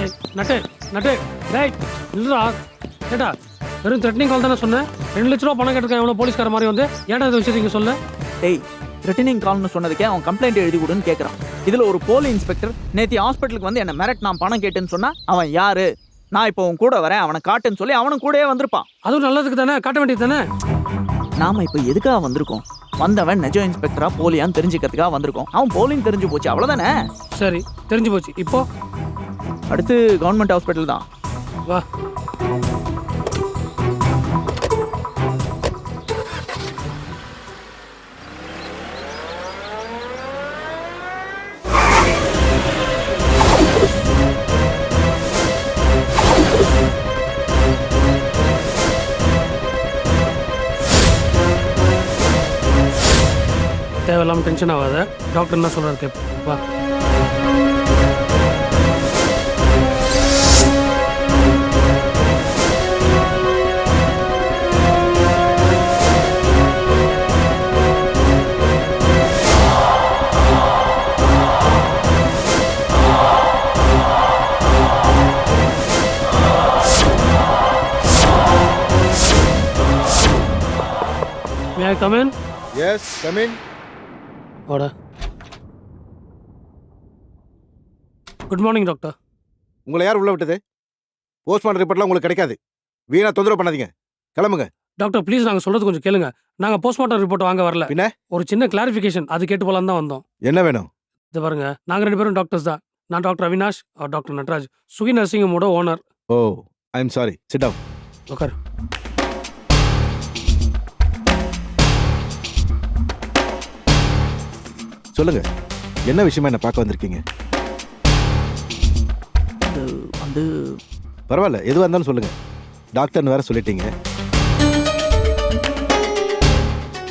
ஏய், நட்டு நட்டு டேய் இல்லடா கேட்டா வெறும் த்ரெட்னிங் கால் தானே சொன்னேன். 2 லட்ச ரூபா பணம் கேட்டிருக்கேன் எவ்வளோ போலீஸ்கார மாதிரி வந்து ஏன்டா இதை வச்சுருக்கீங்க சொல்ல. டேய் த்ரெட்டனிங் கால்னு சொன்னதுக்கே அவன் கம்ப்ளைண்ட் எழுதி கொடுன்னு கேட்குறான். இதில் ஒரு போலி இன்ஸ்பெக்டர் நேற்று ஹாஸ்பிட்டலுக்கு வந்து என்ன மிரட் நான் பணம் கேட்டேன்னு சொன்னா அவன் யாரு, நான் இப்போ உன் கூட வரேன் அவனை காட்டுன்னு சொல்லி அவனும் கூடயே வந்திருப்பான். அதுவும் நல்லதுக்கு தானே, காட்ட வேண்டியது தானே. நாம இப்போ எதுக்காக வந்திருக்கோம்? வந்தவன் நிஜ இன்ஸ்பெக்டரா போலியான்னு தெரிஞ்சுக்கிறதுக்காக வந்திருக்கோம். அவன் போலின்னு தெரிஞ்சு போச்சு, அவ்வளோதானே. சரி தெரிஞ்சு போச்சு. இப்போ அடுத்து கவர்மெண்ட் ஹாஸ்பிட்டல் தான். வா. தேவையில்லாமல் டென்ஷன் ஆகாத. டாக்டர் என்ன சொல்கிறார் கேட்போம். வா. May I come in? Yes, come in. வாடா. Good morning doctor. உங்களை யார் உள்ள விட்டது? போஸ்ட்மார்ட்டம் ரிப்போர்ட்லாம் உங்களுக்கு கிடைக்காது. வீணா தொந்தரவு பண்ணாதீங்க, கிளம்புங்க. டாக்டர் ப்ளீஸ் நாங்கள் சொல்கிறது கொஞ்சம் கேளுங்க. நாங்கள் போஸ்ட்மார்ட்டம் ரிப்போர்ட் வாங்க வரல. பின்ன ஒரு சின்ன கிளாரிஃபிகேஷன் அது கேட்டு போகலான்னு தான் வந்தோம். என்ன வேணும்? இது பாருங்க, நாங்கள் 2 பேரும் டாக்டர்ஸ் தான். நான் டாக்டர் அவினாஷ், அவர் டாக்டர் நட்ராஜ், சுகி நர்சிங் ஹோமோட owner. Oh, I am sorry, sit down. உட்கார். சொல்லுங்க, என்ன விஷயமா என்ன பார்க்க வந்திருக்கீங்க? அது வந்து பரவாயில்ல, எதுவாக இருந்தாலும் சொல்லுங்க. டாக்டர்னு வேற சொல்லிட்டீங்க.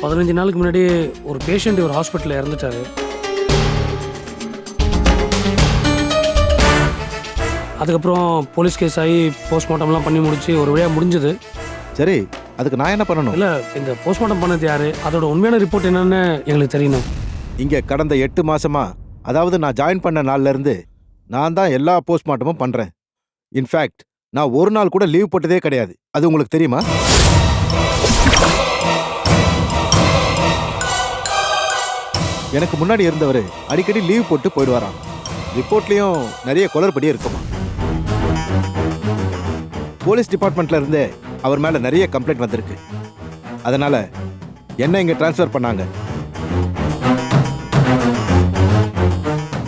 15 நாளுக்கு முன்னாடி ஒரு பேஷண்ட் ஒரு ஹாஸ்பிட்டலில் இறந்துட்டாரு. அதுக்கப்புறம் போலீஸ் கேஸ் ஆகி போஸ்ட்மார்ட்டம்லாம் பண்ணி முடிச்சு ஒரு வழியாக முடிஞ்சது. சரி, அதுக்கு நான் என்ன பண்ணணும்? இல்லை, இந்த போஸ்ட்மார்ட்டம் பண்ணது யாரு, அதோட உண்மையான ரிப்போர்ட் என்னன்னு எங்களுக்கு தெரியணும். இங்கே கடந்த 8 மாசமா, அதாவது நான் ஜாயின் பண்ண நாள்ல இருந்து நான் தான் எல்லா போஸ்ட்மார்ட்டமும் பண்றேன். இன்ஃபேக்ட் நான் ஒரு நாள் கூட லீவ் போட்டதே கிடையாது. அது உங்களுக்கு தெரியுமா? எனக்கு முன்னாடி இருந்தவர் அடிக்கடி லீவ் போட்டு போயிடுவாராம். ரிப்போர்ட்லயும் நிறைய குளறுபடி இருக்குமா. போலீஸ் டிபார்ட்மெண்ட்ல இருந்தே அவர் மேல நிறைய கம்ப்ளைண்ட் வந்திருக்கு. அதனால என்ன இங்க டிரான்ஸ்ஃபர் பண்ணாங்க.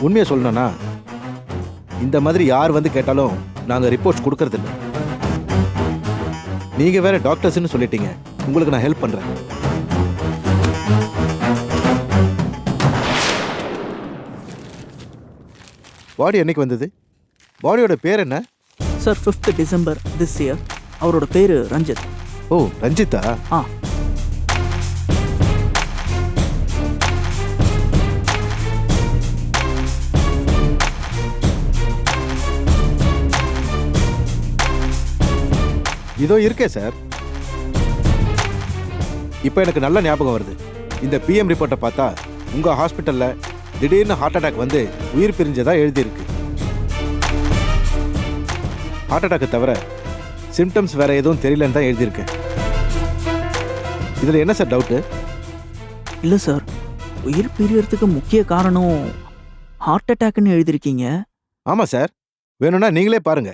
உண்மையை சொல்லணும்னா இந்த மாதிரி யார் வந்து கேட்டாலும் நாங்க ரிப்போர்ட்ஸ் கொடுக்கறதில்ல. நீங்க வேற டாக்டர்ஸ்னு சொல்லிட்டீங்க, உங்களுக்கு நான் ஹெல்ப் பண்றேன். பாடி என்னைக்கு வந்தது? பாடியோட பேர் என்ன? Sir 5th December this year. அவரோட பேரு ரஞ்சித். ஓ, ரஞ்சித்தா? ஆ. இதோ இருக்கே சார். இப்போ எனக்கு நல்ல ஞாபகம் வருது. இந்த பிஎம் ரிப்போர்ட்டை பார்த்தா உங்க ஹாஸ்பிட்டல்ல திடீர்னு ஹார்ட் அட்டாக் வந்து உயிர் பிரிஞ்சதா எழுதியிருக்கு. ஹார்ட் அட்டாக்கு தவிர சிம்டம்ஸ் வேற எதுவும் தெரியலன்னு தான் எழுதியிருக்கேன். இதுல என்ன சார் டவுட்டு? இல்லை சார், உயிர் பிரியறதுக்கு முக்கிய காரணம் ஹார்ட் அட்டாக்னு எழுதியிருக்கீங்க. ஆமா சார், வேணும்னா நீங்களே பாருங்க.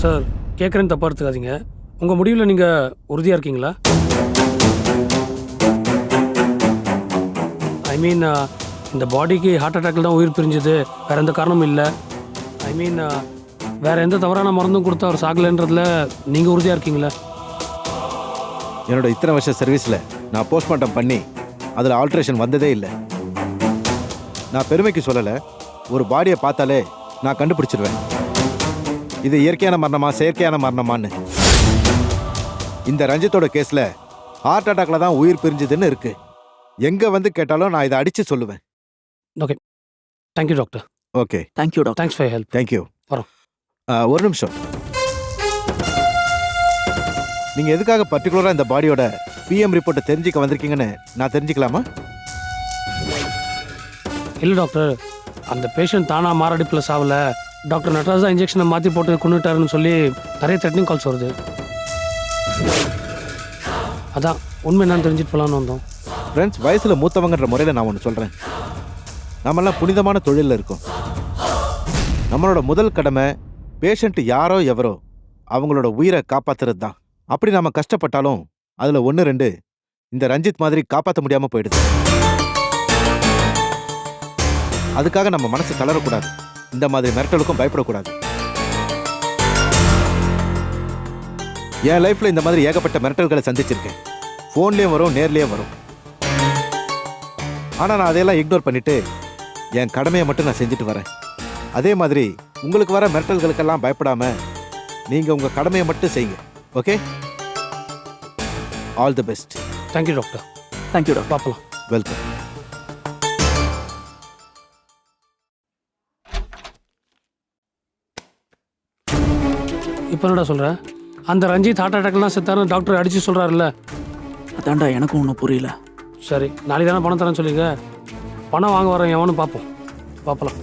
சார் கேட்குறேன்னு தப்பாக எடுத்துக்காதீங்க. உங்கள் முடிவில் நீங்கள் உறுதியாக இருக்கீங்களா? ஐ மீன் இந்த பாடிக்கு ஹார்ட் அட்டாக்கில் தான் உயிர் பிரிஞ்சுது, வேறு எந்த காரணமும் இல்லை. ஐ மீன் வேறு எந்த தவறான மருந்தும் கொடுத்து அவர் சாகலைன்றதுல நீங்கள் உறுதியாக இருக்கீங்களா? என்னோட இத்தனை வருஷ சர்வீஸில் நான் போஸ்ட்மார்ட்டம் பண்ணி அதில் ஆல்ட்ரேஷன் வந்ததே இல்லை. நான் பெருமைக்கு சொல்லலை, ஒரு பாடியை பார்த்தாலே நான் கண்டுபிடிச்சிருவேன் இது இயற்கையான மரணமா செயற்கையான மரணமான்னு. இந்த ரஞ்சித்தோட கேஸில் ஹார்ட் அட்டாக்ல தான் உயிர் பிரிஞ்சுதுன்னு இருக்கு. எங்கே வந்து கேட்டாலும் நான் இதை அடித்து சொல்லுவேன். Okay, thank you doctor. Okay, thank you doctor. Thanks for help. Thank you. வரோம். ஒரு நிமிஷம். நீங்கள் எதுக்காக பர்டிகுலராக இந்த பாடியோட பிஎம் ரிப்போர்ட்டை தெரிஞ்சுக்க வந்திருக்கீங்கன்னு நான் தெரிஞ்சுக்கலாமா? இல்லை டாக்டர், அந்த பேஷண்ட் தானா மாரடி ப்ளஸ் ஆகல, டாக்டர் நட்ராஜ் தான் இன்ஜெக்ஷனை மாற்றி போட்டு கொண்டுட்டாருன்னு சொல்லி நிறைய த்ரெட்னிங் கால்ஸ் வருது. அதான் உண்மை என்னன்னு தெரிஞ்சுட்டு போகலான்னு வந்தோம். ஃப்ரெண்ட்ஸ், வயசில் மூத்தவங்கன்ற முறையில் நான் ஒன்று சொல்கிறேன். நம்மெல்லாம் புனிதமான தொழிலில் இருக்கோம். நம்மளோட முதல் கடமை பேஷண்ட் யாரோ எவரோ அவங்களோட உயிரை காப்பாற்றுறது தான். அப்படி நாம் கஷ்டப்பட்டாலும் அதில் 1-2 இந்த ரஞ்சித் மாதிரி காப்பாற்ற முடியாமல் போயிடுது. அதுக்காக நம்ம மனசு தளரக்கூடாது. இந்த மாதிரி மிரட்டலுக்கும் பயப்படக்கூடாது. என் லைஃப்பில் இந்த மாதிரி ஏகப்பட்ட மிரட்டல்களை சந்திச்சிருக்கேன். ஃபோன்லேயும் வரும், நேர்லேயும் வரும். ஆனால் நான் அதையெல்லாம் இக்னோர் பண்ணிட்டு என் கடமையை மட்டும் நான் செஞ்சுட்டு வரேன். அதே மாதிரி உங்களுக்கு வர மிரட்டல்களுக்கெல்லாம் பயப்படாம நீங்கள் உங்கள் கடமையை மட்டும் செய்யுங்க. Okay, all the best. Thank you doctor. Thank you doctor. பார்க்கலாம். வெல்கம். இப்போ என்னடா சொல்கிறேன்? அந்த ரஞ்சித் ஹார்ட் அட்டாக்லாம் செத்தாருன்னு டாக்டர் அடித்து சொல்கிறாருல்ல? அதான்டா எனக்கும் ஒன்றும் புரியல. சரி, நாளைக்கு தானே பணம் தரேன்னு சொல்லிங்க. பணம் வாங்க வரேன் எவனும் பார்ப்போம். பார்க்கலாம்.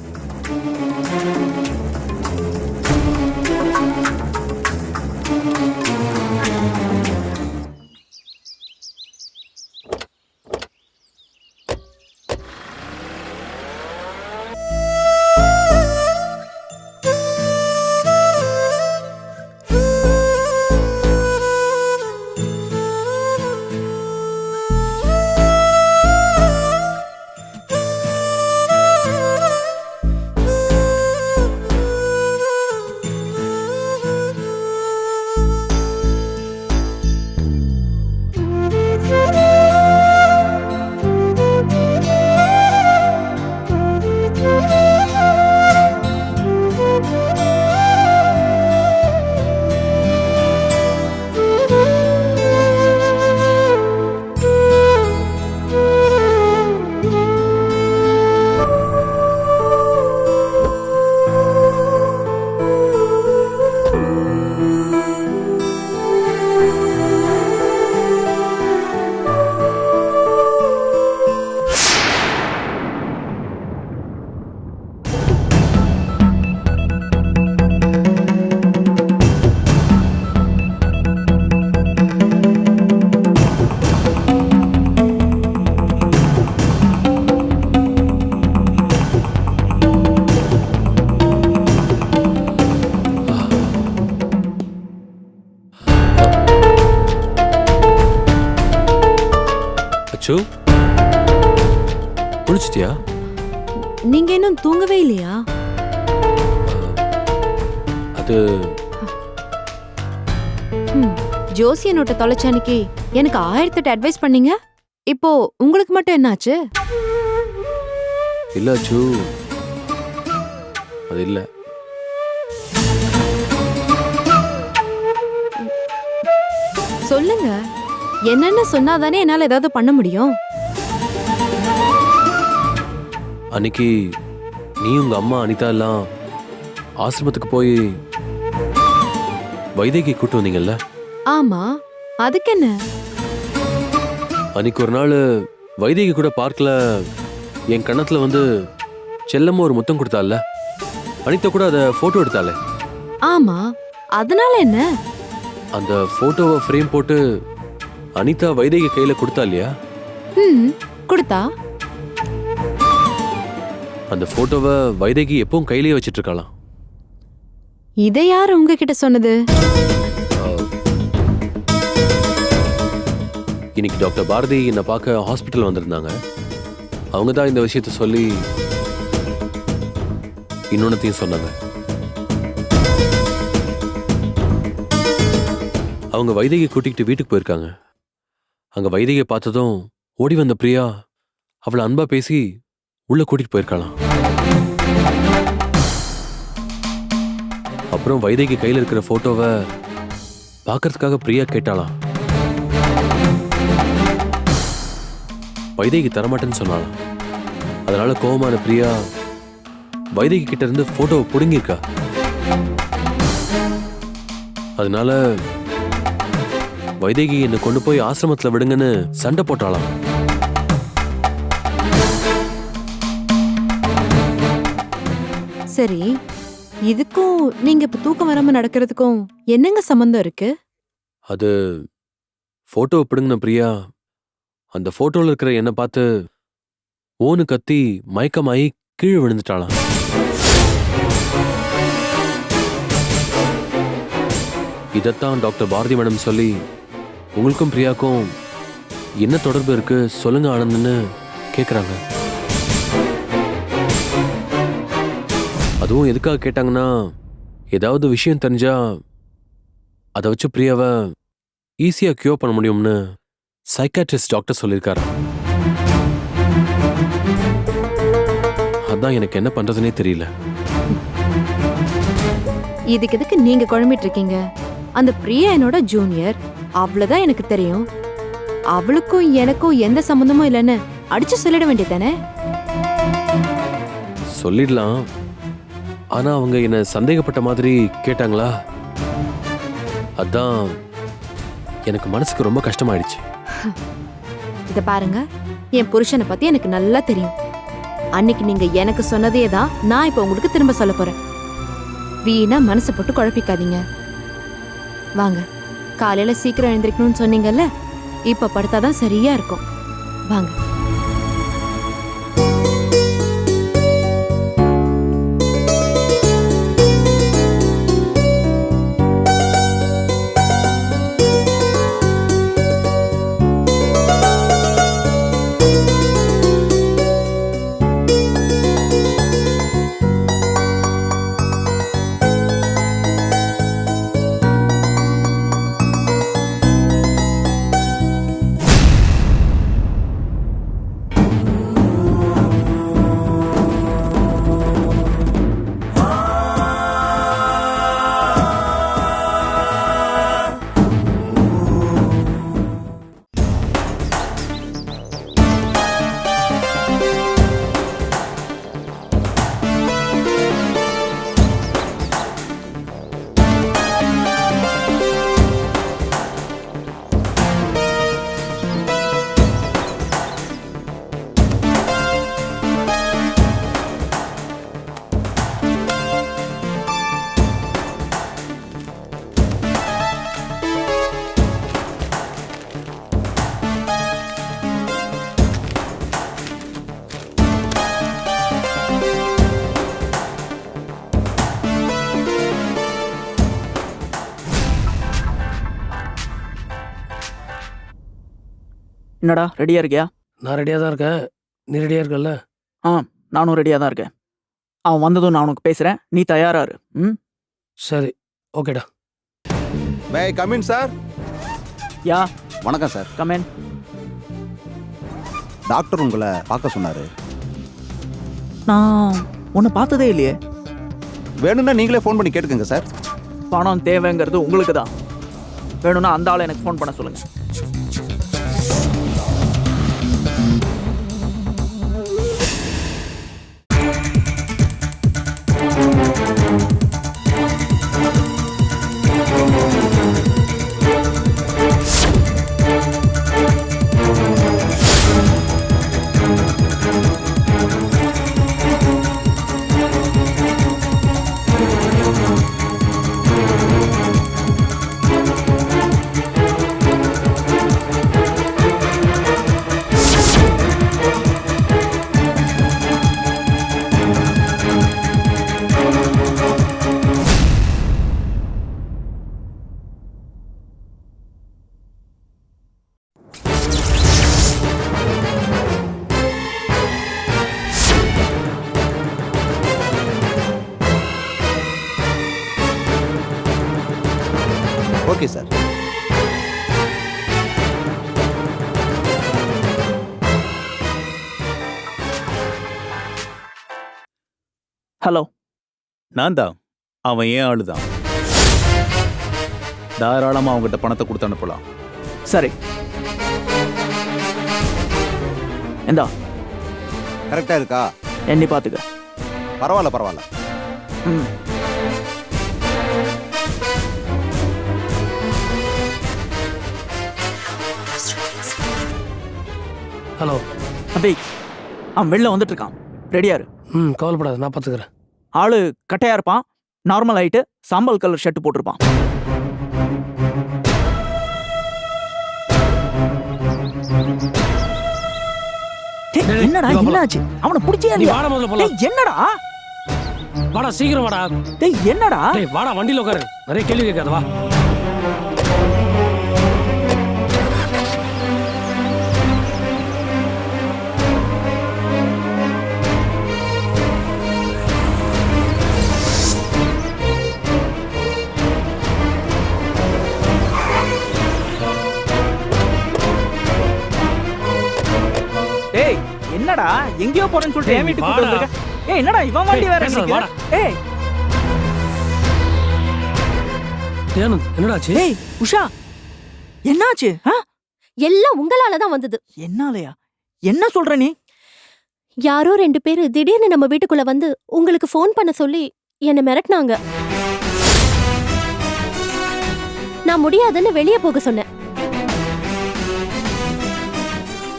அச்சு, குளிச்சிட்டியா? நீங்க இன்னும் தூங்கவே இல்லையா? அது ஜோசிய நோட்டை தொலைச்ச அன்னைக்கு எனக்கு 1008 அட்வைஸ் பண்ணீங்க. இப்போ உங்களுக்கு மட்டும் என்னாச்சு? இல்ல அச்சு, அது இல்ல. சொல்லுங்க, என்னன்னு சொன்னாதானே என்னால ஏதாவது பண்ண முடியும். அன்னைக்கு நீ உங்க அம்மா அனிதா எல்லாம் ஆசிரமத்துக்கு போய் வைதேகி கூட்டு வந்தீங்கல்ல? ஆமா, அதுக்கு என்ன? அன்னைக்கு ஒரு நாள் வைதேகி கூட பார்க்கல என் கண்ணத்துல வந்து செல்லம்மா ஒரு முத்தம் கொடுத்தால, அனிதா கூட அதை போட்டோ எடுத்தாலே. ஆமா, அதனால என்ன? அந்த போட்டோவை ஃப்ரேம் போட்டு அனிதா வைதேகி கையில கொடுத்தா இல்லையா? கொடுத்தா. அந்த போட்டோவை வைதேகி எப்பவும் கையிலேயே வச்சிட்டு இருக்கலாம். இதை யார் உங்ககிட்ட சொன்னது? இன்னைக்கு டாக்டர் பாரதி என்னை பார்க்க ஹாஸ்பிட்டல் வந்திருந்தாங்க. அவங்க தான் இந்த விஷயத்த சொல்லி இன்னொன்னத்தையும் சொன்னாங்க. அவங்க வைதேகி கூட்டிகிட்டு வீட்டுக்கு போயிருக்காங்க. அங்க வைதேகியை பார்த்ததும் ஓடி வந்த பிரியா அவளை அன்பா பேசி உள்ள கூட்டிட்டு போயிருக்கலாம். அப்புறம் வைதேகி கையில் இருக்கிற போட்டோவை பார்க்கறதுக்காக பிரியா கேட்டாளாம். வைதேகி தரமாட்டேன்னு சொன்னாலாம். அதனால கோபமான பிரியா வைதேகி கிட்ட இருந்து போட்டோவை புடுங்கியிருக்கா. அதனால வைதேகி என்னை கொண்டு போய் ஆசிரமத்துல விடுங்கன்னு சண்டை போட்டாளாம். சரி, இதுக்கும் நீங்க இப்ப தூக்கம் வராம நடக்கிறதுக்கும் என்னங்க சம்பந்தம் இருக்கு? அது போட்டோவை பிடுங்கின பிரியா அந்த போட்டோல இருக்கிற என்னை பார்த்து ஓனு கத்தி மயக்கமாயி கீழே விழுந்துட்டாளாம். இதைத்தான் டாக்டர் பாரதி மேடம் சொல்லி உங்களுக்கும் பிரியாக்கும் என்ன தொடர்பு இருக்கு சொல்லுங்க ஆனந்த்னு கேக்குறாங்க. அதுவும் எதுக்காக கேட்டாங்கன்னா, ஏதாவது விஷயம் தெரிஞ்சா அதை வச்சு பிரியாவை ஈஸியா கியூர் பண்ண முடியும்னு சைக்காட்ரிஸ்ட் டாக்டர் சொல்லியிருக்காரு. அதான் எனக்கு என்ன பண்றதுனே தெரியல. இதுக்கு எதுக்கு நீங்க குழம்பிட்டு இருக்கீங்க? அந்த பிரியா என்னோட ஜூனியர், அவ்வளவுதான் எனக்கு தெரியும். அவளுக்கும் எனக்கும் எந்த சம்பந்தமும் இல்லைன்னு அடிச்சு சொல்லிட வேண்டியதானே? சொல்லிடலாம். ஆனா அவங்க என்ன சந்தேகப்பட்ட மாதிரி கேட்டாங்களா, அதான் எனக்கு மனசுக்கு ரொம்ப கஷ்டமாயிடுச்சு. இத பாருங்க, என் புருஷனை பத்தி எனக்கு நல்லா தெரியும். அன்னைக்கு நீங்க எனக்கு சொன்னதே தான் நான் இப்ப உங்களுக்கு திரும்ப சொல்ல போறேன். வீணா மனசை போட்டு குழப்பிக்காதீங்க. வாங்க, காலையில சீக்கிரம் எழுந்திருக்கணும்னு சொன்னீங்கல்ல, இப்ப படுத்தாதான் சரியா இருக்கும். வாங்க. என்னடா ரெடியா இருக்கியா? நான் ரெடியாக தான் இருக்கேன். நீ ரெடியாக இருக்கல்ல? நானும் ரெடியா தான் இருக்கேன். அவன் வந்ததும் நான் உனக்கு பேசுறேன், நீ தயாரா இரு. ம், சரி, ஓகேடா. மே ஐ கம் இன் சார்? யா வணக்கம் சார். கமென். டாக்டர் உங்களை பார்க்க சொன்னாரு. நான் உன்னை பார்த்ததே இல்லையே. வேணும்னா நீங்களே ஃபோன் பண்ணி கேட்டுக்கங்க சார். பணம் தேவைங்கிறது உங்களுக்கு தான். வேணும்னா அந்த ஆளை எனக்கு ஃபோன் பண்ண சொல்லுங்க. Okay sir. ஹலோ. நான் தான். அவன் ஏன் ஆளுதான். தாராளமா அவங்ககிட்ட பணத்தை கொடுத்து அனுப்பலாம். சரி, இந்தா கரெக்டா இருக்கா? எண்ணி பார்த்துக்க. பரவாயில்ல. ம். ஹலோ. அபி, அவன் வெளில வந்துட்டு இருக்கான். ரெடியா இரு. கவலைப்படாத, நான் பார்த்துக்கிறேன். ஆளு கட்டையா இருப்பான், நார்மல் ஹைட்டு, சாம்பல் கலர் ஷர்ட் போட்டிருப்பான். டேய், டேய், என்னடா நீ வா போலாம். என்னாச்சு? அவனை பிடிச்சியா நீ இல்லையா? வாடா முதல்ல போலாம். டேய், என்னடா? வாடா சீக்கிரம் வாடா. டேய், என்னடா? டேய் வாடா, வண்டியில் உட்காரு. நிறைய கேள்வி கேட்காத, வா. டேய், என்னடா எங்கேயோ போறேன்னு சொல்லிட்டு டேய், என் வீட்டுக்கு வாடா. கூட்டு வந்திருக்க? ஏய், என்னடா இவன் வண்டி வேற பேசாத, நிக்குது? வாடா. ஏய், ஆனந்த், என்னடாச்சு? டேய், உஷா, என்னாச்சு? எல்லாம் உங்களால தான் வந்தது. என்னாலயா? என்ன சொல்ற நீ? யாரோ 2 பேரு திடீர்னு நம்ம வீட்டுக்குள்ள வந்து உங்களுக்கு ஃபோன் பண்ண சொல்லி என்னை மிரட்டினாங்க. நான் முடியாதுன்னு வெளியே போக சொன்னேன்.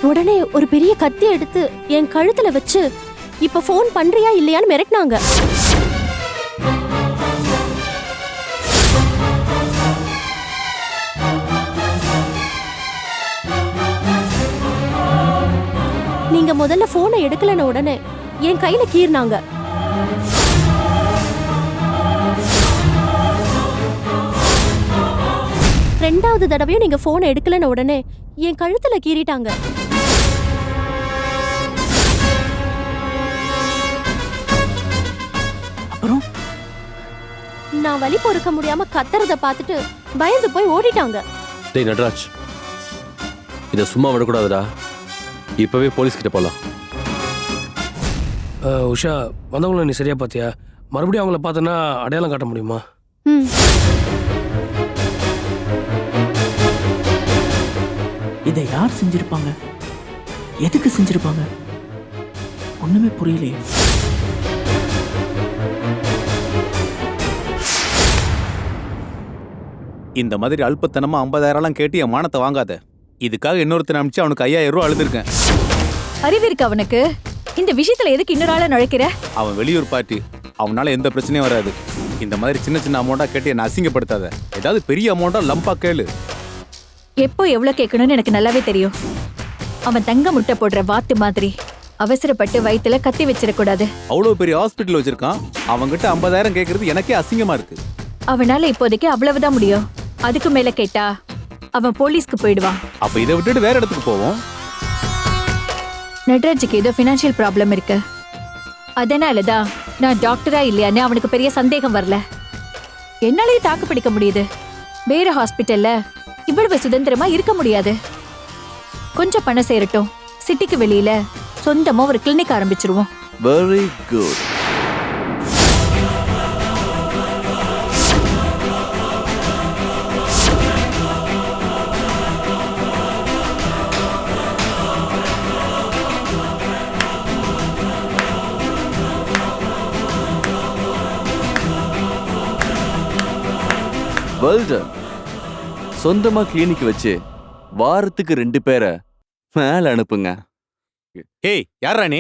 உடனே ஒரு பெரிய கத்தி எடுத்து என் கழுத்துல வச்சு இப்ப ஃபோன் பண்றியா இல்லையான்னு மிரட்டினாங்க. நீங்க முதல்ல போனை எடுக்கலன உடனே என் கையில கீறினாங்க. ரெண்டாவது தடவையும் நீங்க போனை எடுக்கலன உடனே என் கழுத்துல கீறிட்டாங்க. அப்புறம் நான் வலி பொறுக்க முடியாம கத்துறத பார்த்துட்டு பயந்து போய் ஓடிட்டாங்க. டேய் நட்ராஜ், இதை சும்மா விடக்கூடாதுடா. இப்பவே போலீஸ் கிட்ட போலாம். உஷா, வந்தவங்கள நீ சரியா பார்த்தியா? மறுபடியும் அவங்கள பார்த்தனா அடையாளம் காட்ட முடியுமா? ம். இதை யார் செஞ்சிருப்பாங்க? எதுக்கு செஞ்சிருப்பாங்க? ஒண்ணுமே புரியலையே. இந்த மாதிரி அல்பத்தனமா 50,000 கேட்டு என் மானத்தை வாங்காத. இதுக்காக இன்னொருத்தனை அனுப்பிச்சு அவனுக்கு 5,000 ரூபா அழுதுருக்கேன். அறிவிருக்கு அவனுக்கு. இந்த விஷயத்துல எதுக்கு இன்னொரு ஆள நுழைக்கிற? அவன் வெளியூர் பார்ட்டி, அவனால எந்த பிரச்சனையும் வராது. இந்த மாதிரி சின்ன சின்ன அமௌண்டா கேட்டு என்ன அசிங்கப்படுத்தாத. ஏதாவது பெரிய அமௌண்டா லம்பா கேளு. எப்போ எவ்வளவு கேட்கணும்னு எனக்கு நல்லாவே தெரியும். அவன் தங்க முட்டை போடுற வாத்து மாதிரி அவசரப்பட்டு வயித்துல கத்தி வச்சிடக்கூடாது. அவ்வளவு பெரிய ஹாஸ்பிட்டல் வச்சிருக்கான். அவன்கிட்ட 50,000 கேட்கறது எனக்கே அசிங்கமா இருக்கு. அவனால இப்போதைக்கு அவ்வளவுதான் முடியும். அதுக்கு மேல கேட்டா அவன் போலீஸ்க்கு போயிடுவான். அப்ப இதை விட்டுட்டு வேற இடத்துக்கு போவோம். நட்ராஜுக்கு ஏதோ ஃபினான்ஷியல் ப்ராப்ளம் இருக்கு. அதனாலதான் நான் டாக்டரா இல்லையான்னு அவனுக்கு பெரிய சந்தேகம் வரல. என்னாலேயே தாக்கு பிடிக்க முடியுது. வேற ஹாஸ்பிட்டல்ல இவ்வளவு சுதந்திரமா இருக்க முடியாது. கொஞ்சம் பணம் சேரட்டும், சிட்டிக்கு வெளியில சொந்தமா ஒரு கிளினிக் ஆரம்பிச்சிருவோம். Very good. Well done. சொந்தமா கிளினிக் வச்சு வாரத்துக்கு 2 பேரை மேல அனுப்புங்க. ஏய், யாரா நீ?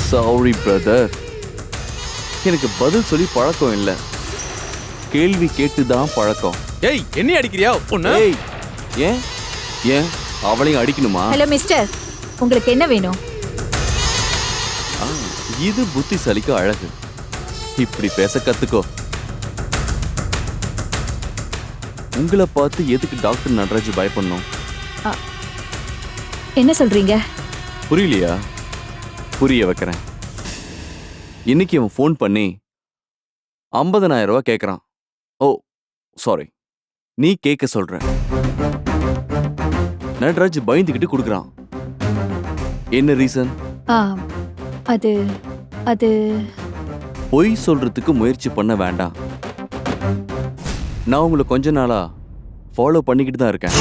சாரி பிரதர், எனக்கு பதில் சொல்லி பழக்கம் இல்ல, கேள்வி கேட்டுதான் பழக்கம். ஏய், என்ன அடிக்கிறியா பொண்ணு? ஏய், ஏன் ஏன் அவளையும் அடிக்கணுமா? ஹலோ மிஸ்டர், உங்களுக்கு என்ன வேணும்? ஆ, இது புத்திசாலிக்கு அழகு. இப்படி பேச கத்துக்கோ. உங்களை பார்த்து எதுக்கு டாக்டர் நடராஜ் பயப்படணும்? என்ன சொல்றீங்க? புரியலையா? புரிய வைக்கிறேன். இன்னைக்கு அவன் ஃபோன் பண்ணி 50,000 ரூபாய் கேட்கறான். ஓ சாரி, நீ கேட்க சொல்ற. நடராஜ் பயந்துகிட்டு கொடுக்குறான். என்ன ரீசன்? அது அது பொய் சொல்றதுக்கு முயற்சி பண்ண வேண்டாம். நான் உங்களை கொஞ்ச நாளா ஃபாலோ பண்ணிக்கிட்டு தான் இருக்கேன்.